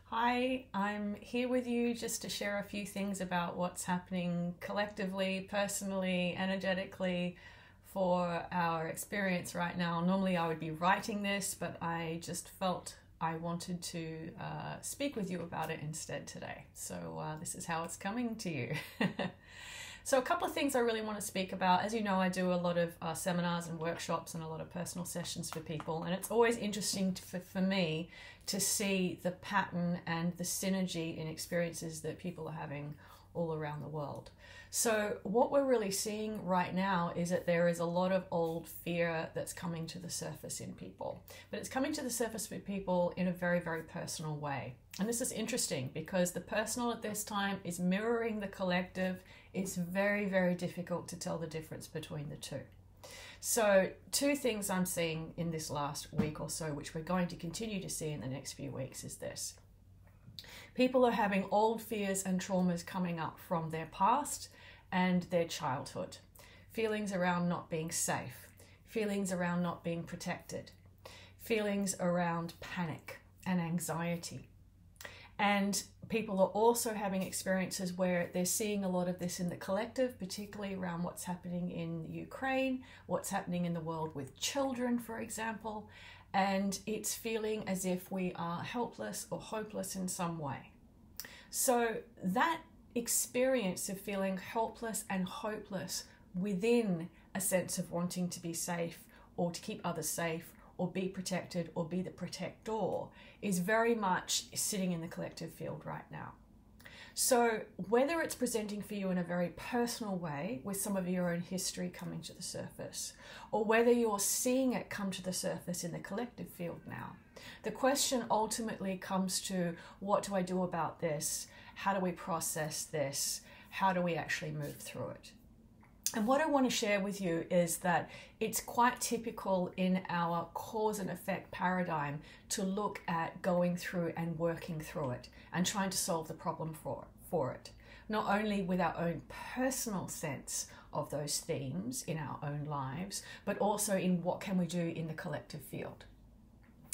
Hi, I'm here with you just to share a few things about what's happening collectively, personally, energetically for our experience right now. Normally I would be writing this, but I just felt I wanted to speak with you about it instead today. So this is how it's coming to you. So a couple of things I really want to speak about. As you know, I do a lot of seminars and workshops and a lot of personal sessions for people. And it's always interesting for me to see the pattern and the synergy in experiences that people are having all around the world. So what we're really seeing right now is that there is a lot of old fear that's coming to the surface in people. But it's coming to the surface with people in a very, very personal way. And this is interesting because the personal at this time is mirroring the collective. It's very, very difficult to tell the difference between the two. So two things I'm seeing in this last week or so, which we're going to continue to see in the next few weeks, is this. People are having old fears and traumas coming up from their past and their childhood. Feelings around not being safe, feelings around not being protected, feelings around panic and anxiety. And people are also having experiences where they're seeing a lot of this in the collective, particularly around what's happening in Ukraine, what's happening in the world with children, for example. And it's feeling as if we are helpless or hopeless in some way. So that experience of feeling helpless and hopeless within a sense of wanting to be safe or to keep others safe or be protected or be the protector is very much sitting in the collective field right now. So whether it's presenting for you in a very personal way with some of your own history coming to the surface, or whether you're seeing it come to the surface in the collective field now, the question ultimately comes to, what do I do about this? How do we process this? How do we actually move through it? And what I want to share with you is that it's quite typical in our cause and effect paradigm to look at going through and working through it and trying to solve the problem for it. Not only with our own personal sense of those themes in our own lives, but also in what can we do in the collective field.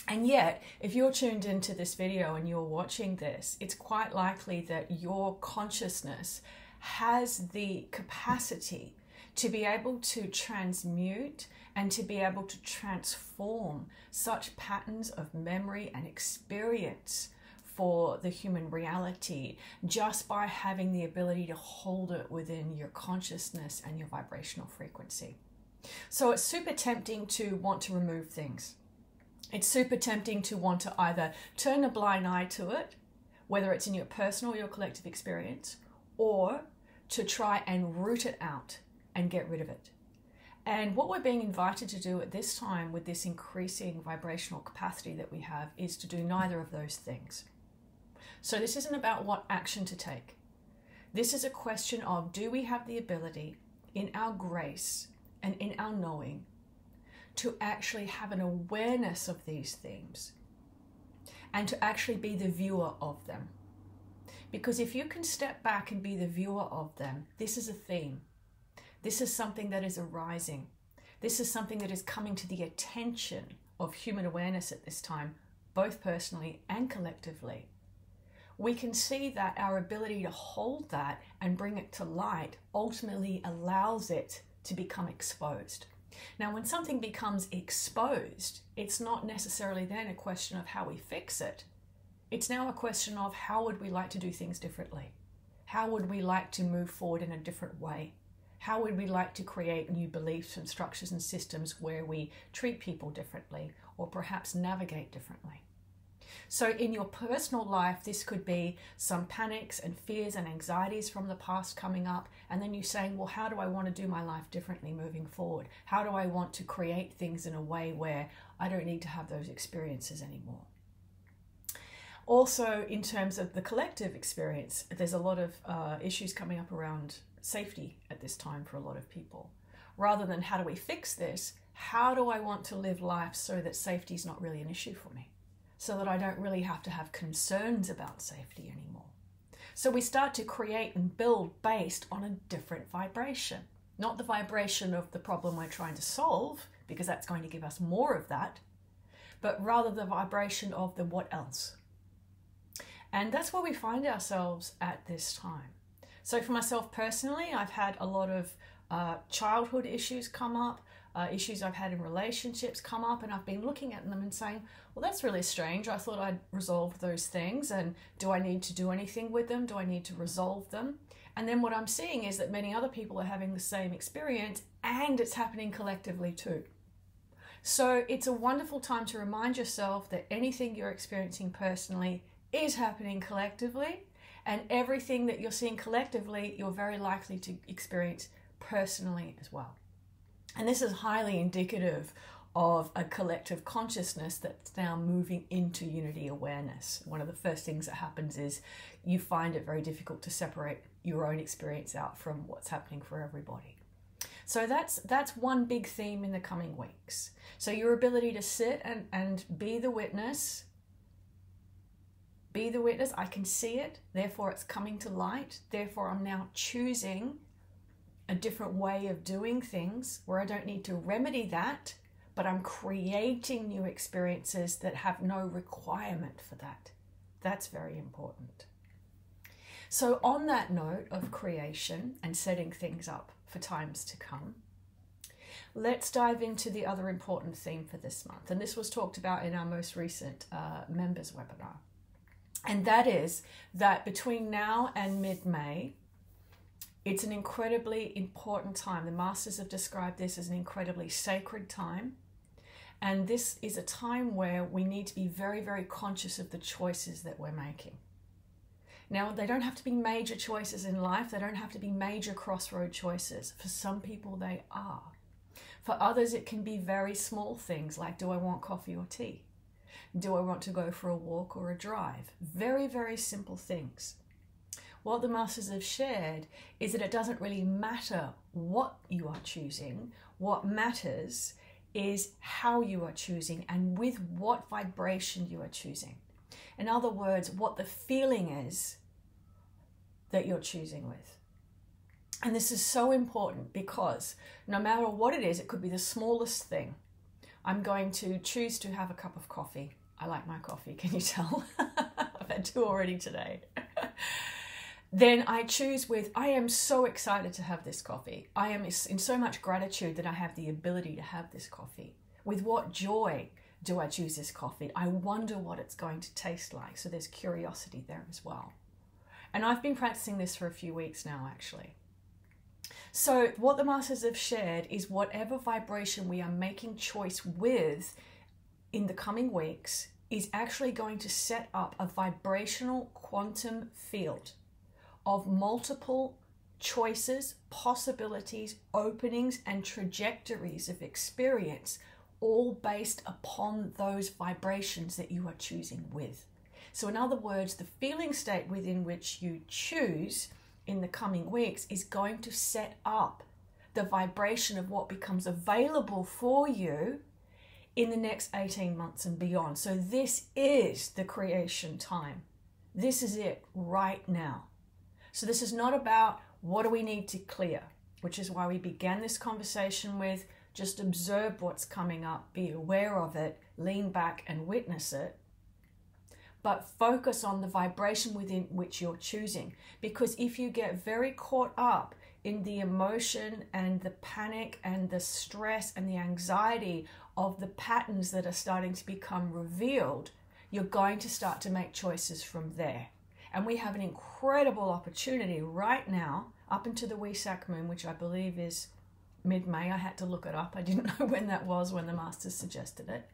And yet, if you're tuned into this video and you're watching this, it's quite likely that your consciousness has the capacity to be able to transmute and to be able to transform such patterns of memory and experience for the human reality just by having the ability to hold it within your consciousness and your vibrational frequency. So it's super tempting to want to remove things. It's super tempting to want to either turn a blind eye to it, whether it's in your personal or your collective experience, or to try and root it out and get rid of it. And what we're being invited to do at this time with this increasing vibrational capacity that we have is to do neither of those things. So this isn't about what action to take. This is a question of, do we have the ability in our grace and in our knowing to actually have an awareness of these themes and to actually be the viewer of them? Because if you can step back and be the viewer of them, this is a theme. This is something that is arising. This is something that is coming to the attention of human awareness at this time, both personally and collectively. We can see that our ability to hold that and bring it to light ultimately allows it to become exposed. Now, when something becomes exposed, it's not necessarily then a question of how we fix it. It's now a question of, how would we like to do things differently? How would we like to move forward in a different way? How would we like to create new beliefs and structures and systems where we treat people differently or perhaps navigate differently? So in your personal life, this could be some panics and fears and anxieties from the past coming up, and then you saying, well, how do I want to do my life differently moving forward? How do I want to create things in a way where I don't need to have those experiences anymore? Also, in terms of the collective experience, there's a lot of issues coming up around safety at this time for a lot of people. Rather than how do we fix this, how do I want to live life so that safety is not really an issue for me? So that I don't really have to have concerns about safety anymore. So we start to create and build based on a different vibration. Not the vibration of the problem we're trying to solve, because that's going to give us more of that, but rather the vibration of the what else. And that's where we find ourselves at this time. So for myself personally, I've had a lot of childhood issues come up, issues I've had in relationships come up, and I've been looking at them and saying, well, that's really strange. I thought I'd resolved those things, and do I need to do anything with them? Do I need to resolve them? And then what I'm seeing is that many other people are having the same experience, and it's happening collectively too. So it's a wonderful time to remind yourself that anything you're experiencing personally is happening collectively, and everything that you're seeing collectively, you're very likely to experience personally as well. And this is highly indicative of a collective consciousness that's now moving into unity awareness. One of the first things that happens is you find it very difficult to separate your own experience out from what's happening for everybody. So that's one big theme in the coming weeks. So your ability to sit and be the witness. Be the witness. I can see it, therefore it's coming to light. Therefore I'm now choosing a different way of doing things where I don't need to remedy that, but I'm creating new experiences that have no requirement for that. That's very important. So on that note of creation and setting things up for times to come, let's dive into the other important theme for this month. And this was talked about in our most recent members webinar. And that is that between now and mid-May, it's an incredibly important time. The masters have described this as an incredibly sacred time. And this is a time where we need to be very, very conscious of the choices that we're making. Now, they don't have to be major choices in life. They don't have to be major crossroad choices. For some people, they are. For others, it can be very small things like, do I want coffee or tea? Do I want to go for a walk or a drive? Very, very simple things. What the masters have shared is that it doesn't really matter what you are choosing. What matters is how you are choosing and with what vibration you are choosing. In other words, what the feeling is that you're choosing with. And this is so important because no matter what it is, it could be the smallest thing. I'm going to choose to have a cup of coffee. I like my coffee, can you tell? I've had 2 already today. Then I choose with, I am so excited to have this coffee. I am in so much gratitude that I have the ability to have this coffee. With what joy do I choose this coffee? I wonder what it's going to taste like. So there's curiosity there as well. And I've been practicing this for a few weeks now, actually. So what the masters have shared is whatever vibration we are making choice with in the coming weeks is actually going to set up a vibrational quantum field of multiple choices, possibilities, openings, and trajectories of experience, all based upon those vibrations that you are choosing with. So in other words, the feeling state within which you choose in the coming weeks is going to set up the vibration of what becomes available for you in the next 18 months and beyond. So this is the creation time. This is it right now. So this is not about what do we need to clear, which is why we began this conversation with just observe what's coming up, be aware of it, lean back and witness it, but focus on the vibration within which you're choosing. Because if you get very caught up in the emotion and the panic and the stress and the anxiety of the patterns that are starting to become revealed, you're going to start to make choices from there. And we have an incredible opportunity right now, up into the Wesak moon, which I believe is mid-May. I had to look it up. I didn't know when that was when the masters suggested it.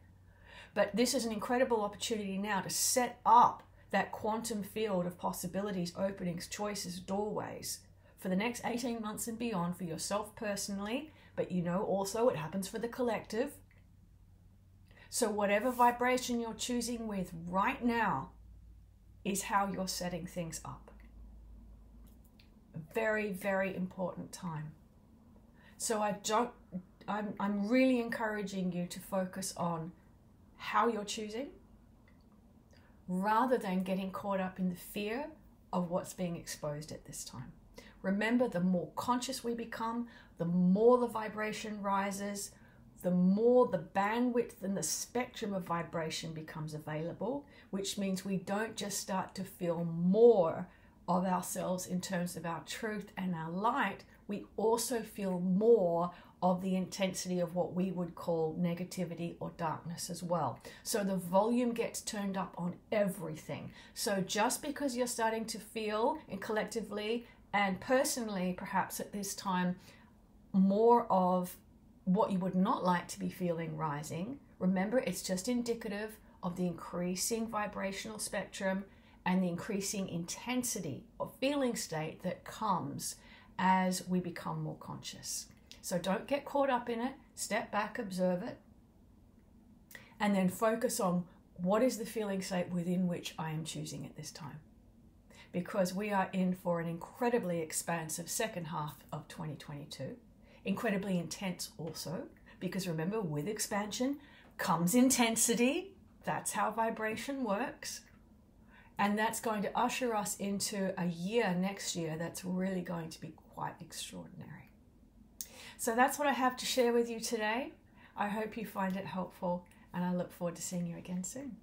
But this is an incredible opportunity now to set up that quantum field of possibilities, openings, choices, doorways for the next 18 months and beyond for yourself personally, but you know also it happens for the collective. So whatever vibration you're choosing with right now is how you're setting things up. Very, very important time. So I'm really encouraging you to focus on how you're choosing rather than getting caught up in the fear of what's being exposed at this time. Remember, the more conscious we become, the more the vibration rises, the more the bandwidth and the spectrum of vibration becomes available, which means we don't just start to feel more of ourselves in terms of our truth and our light, we also feel more of the intensity of what we would call negativity or darkness as well. So the volume gets turned up on everything. So just because you're starting to feel, and collectively and personally perhaps at this time, more of what you would not like to be feeling rising, remember it's just indicative of the increasing vibrational spectrum and the increasing intensity of feeling state that comes as we become more conscious. So don't get caught up in it, step back, observe it, and then focus on what is the feeling state within which I am choosing at this time. Because we are in for an incredibly expansive second half of 2022. Incredibly intense also, because remember, with expansion comes intensity. That's how vibration works. And that's going to usher us into a year next year that's really going to be quite extraordinary. So that's what I have to share with you today. I hope you find it helpful, and I look forward to seeing you again soon.